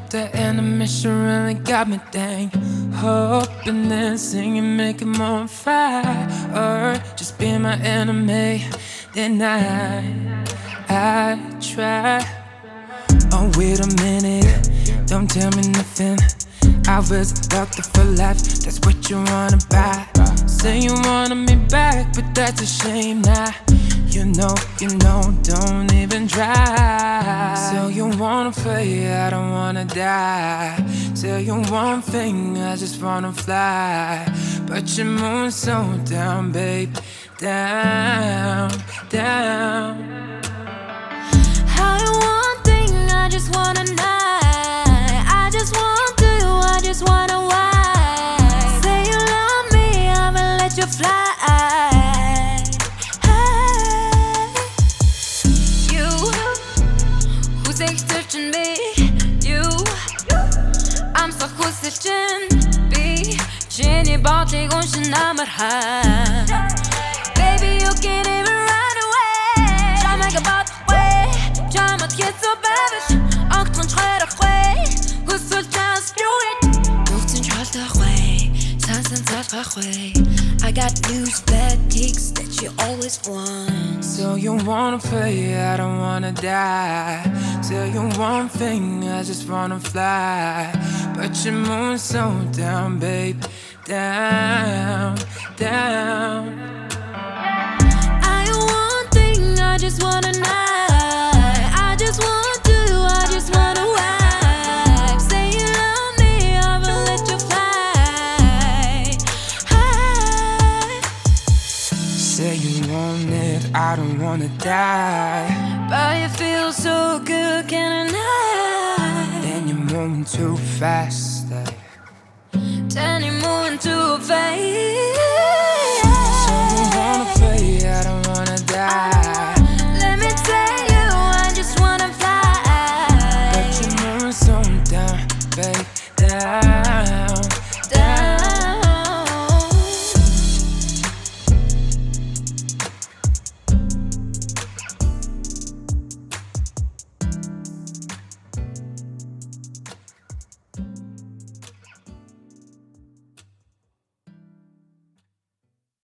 the animation really got me dang. Hoping and singing, make it more on fire. Or just be my enemy, then I try. Oh, wait a minute, don't tell me nothing. I was locked up for life, that's what you wanna buy. Say you wanted me back, but that's a shame now. You know, don't even try. So you wanna play, I don't wanna die. Tell you one thing, I just wanna fly. But you're moving so down, babe. Down, down. How you one thing, I just wanna night. I just want to, I just wanna why. Say you love me, I'ma let you fly. بعطي غنشنا مرحب Baby you can't even run away جامعك باطوي جامعك يسو بابش أكتون شخير أخوي قصو الجاس بيوت دوكتين شخالت أخوي سانسن سارت أخوي I got news, bad kicks that you always want. So you wanna play, I don't wanna die. Tell you one thing, I just wanna fly. But you're moving so down, babe. Down, down. I one thing, I just wanna night. I just want to, I just wanna wipe. Say you love me, I will let you fly. Say you want it, I don't wanna die. But you feel so good, can't deny. Then you're moving too fast. Then you're moving too fast.